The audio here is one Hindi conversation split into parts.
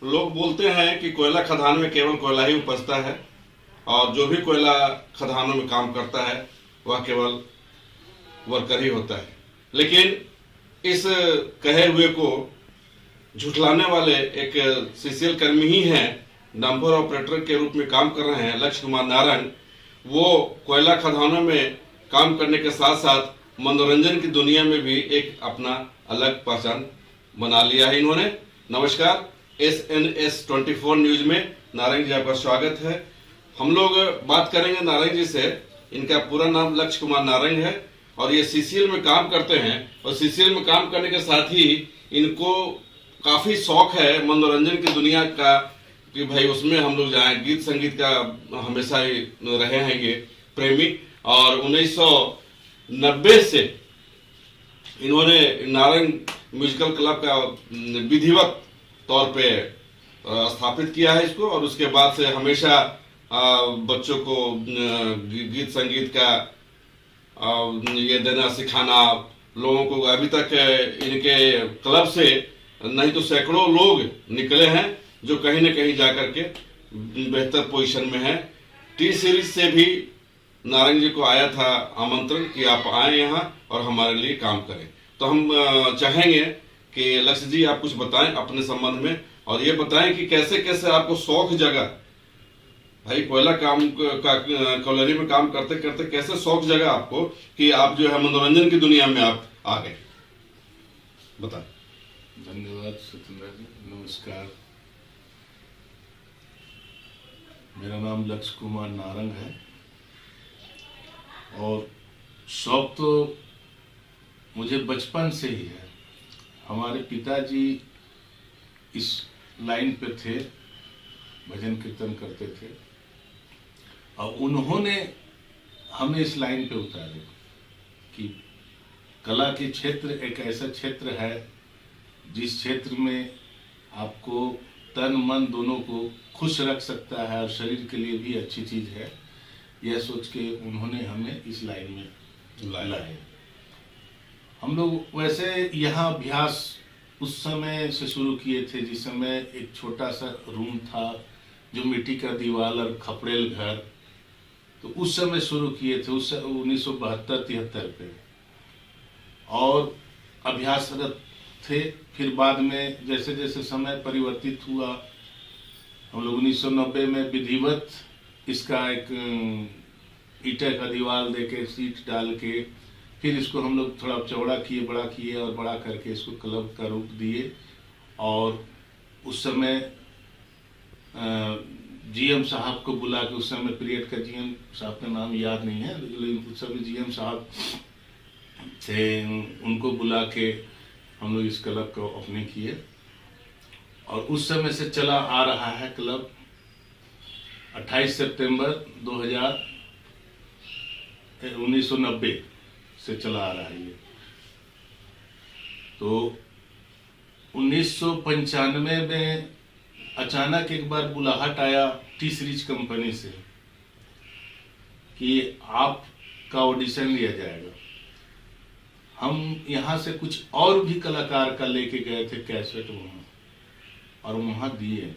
लोग बोलते हैं कि कोयला खदान में केवल कोयला ही उपजता है और जो भी कोयला खदानों में काम करता है वह केवल वर्कर ही होता है। लेकिन इस कहे हुए को झुठलाने वाले एक सीसीएल कर्मी ही हैं, डंपर ऑपरेटर के रूप में काम कर रहे हैं, लक्ष्य कुमार नारंग। वो कोयला खदानों में काम करने के साथ साथ मनोरंजन की दुनिया में भी एक अपना अलग पहचान बना लिया है इन्होंने। नमस्कार, SNS24 न्यूज में नारंग जी आपका स्वागत है। हम लोग बात करेंगे नारंग जी से। इनका पूरा नाम लक्ष्य कुमार नारंग है और ये सीसीएल में काम करते हैं और सीसीएल में काम करने के साथ ही इनको काफी शौक है मनोरंजन की दुनिया का कि भाई उसमें हम लोग जाएं। गीत संगीत का हमेशा ही रहे हैं ये प्रेमी और 1990 से इन्होंने नारंग म्यूजिकल क्लब का विधिवत तौर पे स्थापित किया है इसको और उसके बाद से हमेशा बच्चों को गीत संगीत का ये देना सिखाना लोगों को। अभी तक इनके क्लब से नहीं तो सैकड़ों लोग निकले हैं जो कहीं न कहीं जाकर के बेहतर पोजीशन में है। टी सीरीज से भी नारंग जी को आया था आमंत्रण कि आप आए यहाँ और हमारे लिए काम करें। तो हम चाहेंगे कि लक्ष्य जी आप कुछ बताएं अपने संबंध में और ये बताएं कि कैसे कैसे आपको शौक जगा। भाई कोयला काम कॉलोनी में काम करते करते कैसे शौक जगा आपको कि आप जो है मनोरंजन की दुनिया में आप आ गए, बताएं। धन्यवाद सत्येंद्र जी, नमस्कार। मेरा नाम लक्ष्य कुमार नारंग है और शौक तो मुझे बचपन से ही है। हमारे पिताजी इस लाइन पे थे, भजन कीर्तन करते थे और उन्होंने हमें इस लाइन पे उतारे कि कला के क्षेत्र एक ऐसा क्षेत्र है जिस क्षेत्र में आपको तन मन दोनों को खुश रख सकता है और शरीर के लिए भी अच्छी चीज है। यह सोच के उन्होंने हमें इस लाइन में लाया। हम लोग वैसे यहाँ अभ्यास उस समय से शुरू किए थे जिस समय एक छोटा सा रूम था जो मिट्टी का दीवार और खपड़ेल घर, तो उस समय शुरू किए थे उस 1972-73 पे और अभ्यासरत थे। फिर बाद में जैसे जैसे समय परिवर्तित हुआ हम लोग 1990 में विधिवत इसका एक ईंटे का दीवार देके सीट डाल के फिर इसको हम लोग थोड़ा चौड़ा किए, बड़ा किए और बड़ा करके इसको क्लब का रूप दिए। और उस समय जीएम साहब को बुला के, उस समय पीरियड का जीएम साहब का नाम याद नहीं है लेकिन उस समय जीएम साहब थे, उनको बुला के हम लोग इस क्लब को ओपनिंग किए और उस समय से चला आ रहा है क्लब। 28 सितंबर 1990 से चला आ रहा है ये। तो 1995 में अचानक एक बार बुलाहट आया टी सीरीज कंपनी से कि आपका ऑडिशन लिया जाएगा। हम यहाँ से कुछ और भी कलाकार का लेके गए थे कैसेट वहाँ और वहाँ दिए,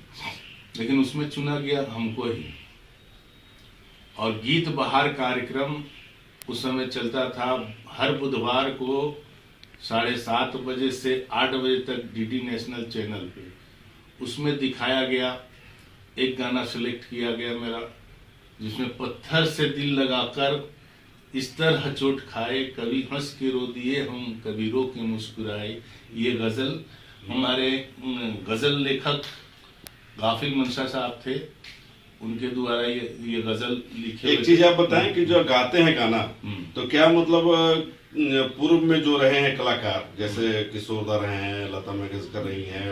लेकिन उसमें चुना गया हमको ही। और गीत बहार कार्यक्रम उस समय चलता था हर बुधवार को 7:30 बजे से 8 बजे तक डीडी नेशनल चैनल पे। उसमें दिखाया गया, एक गाना सेलेक्ट किया गया मेरा जिसमें पत्थर से दिल लगाकर इस तरह चोट खाए, कभी हंस के रो दिए हम, कभी रो के मुस्कुराए। ये गजल हमारे गजल लेखक गाफिल मनशा साहब थे, उनके द्वारा ये गजल लिखे। एक चीज आप बताएं कि जो गाते हैं गाना तो क्या मतलब पूर्व में जो रहे हैं कलाकार जैसे किशोरदा रहे हैं, लता मंगेशकर रही हैं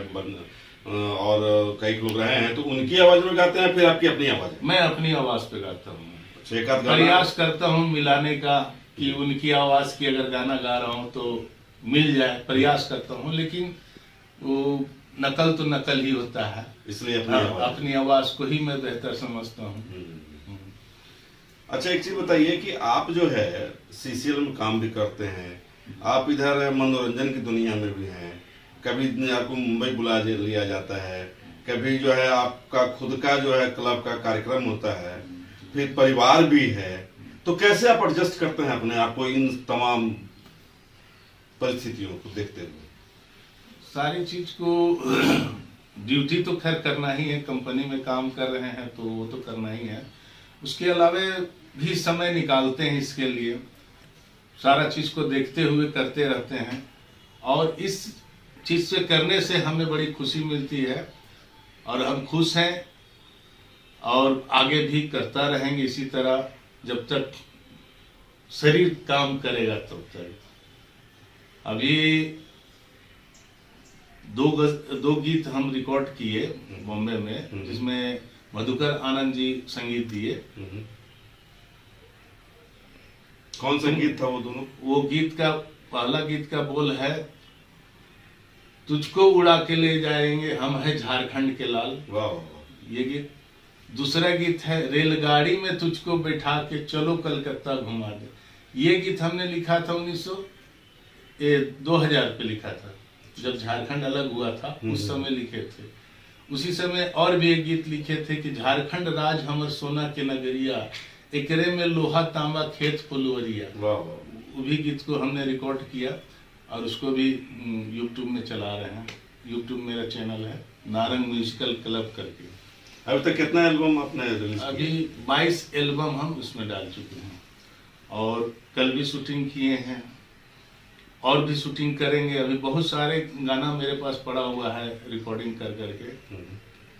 और कई लोग रहे हैं, तो उनकी आवाज में गाते हैं फिर आपकी अपनी आवाज? मैं अपनी आवाज पे गाता हूँ, प्रयास करता हूँ मिलाने का कि उनकी आवाज की अगर गाना गा रहा हूँ तो मिल जाए, प्रयास करता हूँ। लेकिन वो नकल तो नकल ही होता है, इसलिए अपनी आवाज को ही मैं बेहतर समझता हूँ। अच्छा, एक चीज बताइए कि आप जो है सीसीएल में काम भी करते हैं, आप इधर मनोरंजन की दुनिया में भी हैं, कभी आपको मुंबई बुला लिया जाता है, कभी जो है आपका खुद का जो है क्लब का कार्यक्रम होता है, फिर परिवार भी है, तो कैसे आप एडजस्ट करते हैं अपने आप को इन तमाम परिस्थितियों को देखते हुए? सारी चीज को ड्यूटी तो खैर करना ही है, कंपनी में काम कर रहे हैं तो वो तो करना ही है, उसके अलावा भी समय निकालते हैं इसके लिए, सारा चीज को देखते हुए करते रहते हैं, और इस चीज से करने से हमें बड़ी खुशी मिलती है और हम खुश हैं, और आगे भी करता रहेंगे इसी तरह जब तक शरीर काम करेगा तब तक। अभी दो गीत हम रिकॉर्ड किए बॉम्बे में, जिसमें मधुकर आनंद जी संगीत दिए। कौन सा गीत था वो दोनों? वो गीत का पहला गीत का बोल है, तुझको उड़ा के ले जाएंगे हम है झारखंड के लाल, वाह। ये गीत। दूसरा गीत है, रेलगाड़ी में तुझको बैठा के चलो कलकत्ता घुमा दे, ये गीत हमने लिखा था 2000 पे लिखा था, जब झारखंड अलग हुआ था उस समय लिखे थे। उसी समय और भी एक गीत लिखे थे कि झारखंड राज हमर सोना के नगरिया, एकरे में लोहा तांबा खेत फुलवरिया। वो भी गीत को हमने रिकॉर्ड किया और उसको भी यूट्यूब में चला रहे हैं। यूट्यूब मेरा चैनल है नारंग म्यूजिकल क्लब करके। अभी तक कितना एल्बम आपने रिलीज किया? अभी 22 एल्बम हम उसमें डाल चुके हैं, और कल भी शूटिंग किए हैं और भी शूटिंग करेंगे। अभी बहुत सारे गाना मेरे पास पड़ा हुआ है रिकॉर्डिंग कर करके,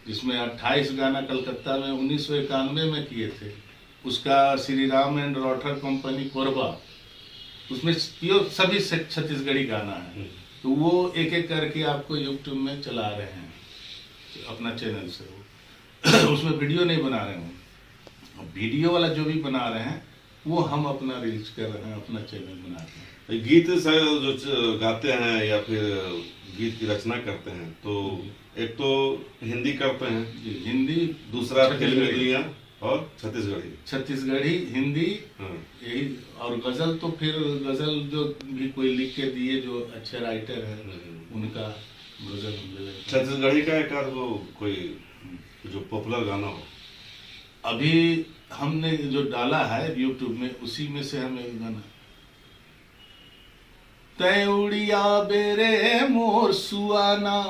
जिसमें 28 गाना कलकत्ता में 1991 में किए थे, उसका Shri Ram and water company Korba, उसमें सभी छत्तीसगढ़ी गाना है। तो वो एक एक करके आपको यूट्यूब में चला रहे हैं अपना चैनल से। उसमें वीडियो नहीं बना रहे हैं, वीडियो वाला जो भी बना रहे हैं वो हम अपना रिलीज कर रहे हैं, अपना चैनल बना रहे हैं। गीत जो गाते हैं या फिर गीत की रचना करते हैं, तो एक तो हिंदी करते हैं, हिंदी, दूसरा तेलुगु और छत्तीसगढ़ी हिंदी, यही। और गजल तो फिर गजल जो भी कोई लिख के दिए जो अच्छे राइटर हैं उनका गजल। छत्तीसगढ़ी का एक आध वो कोई जो पॉपुलर गाना हो? अभी हमने जो डाला है यूट्यूब में, उसी में से हम एक गाना, तै उड़िया बेरे मोर सुआना,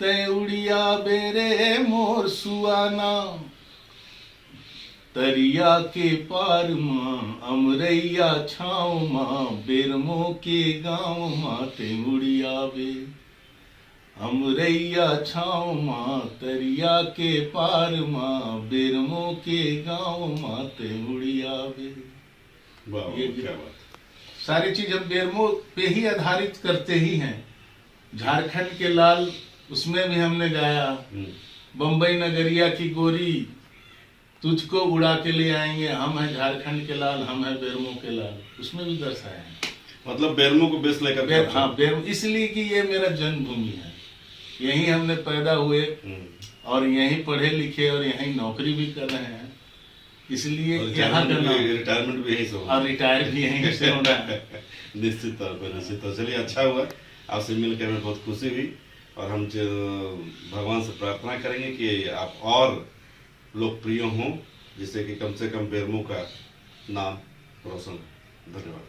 तै उड़िया बेरे मोर सुआना, तरिया के पार माँ अमरैया छाँव माँ, बेरमो के गाँव माँ तै उड़िया बे, अमरैया छाँव माँ तरिया के पार माँ, बेरमो के गाँव माँ तै उड़िया बे। ये क्या बात। सारी चीज हम बेरमो पे ही आधारित करते ही हैं। झारखंड के लाल उसमें भी हमने गाया, बम्बई नगरिया की गोरी, तुझको उड़ा के ले आएंगे हम है झारखंड के लाल, हम है बेरमो के लाल, उसमें भी दर्शाया है। मतलब बेरमो को बेस लेकर? हाँ, बेरमो इसलिए कि ये मेरा जन्मभूमि है, यहीं हमने पैदा हुए और यहीं पढ़े लिखे और यहीं नौकरी भी कर रहे हैं, इसलिए यहाँ का रिटायरमेंट भी यहीं से और रिटायर भी यहीं से होना है। निश्चित तौर पर, निश्चित तौर। चलिए, अच्छा हुआ आपसे मिलकर, हमें बहुत खुशी हुई, और हम भगवान से प्रार्थना करेंगे कि आप और लोकप्रिय हों, जिससे कि कम से कम बेरमो का नाम रोशन हो। धन्यवाद।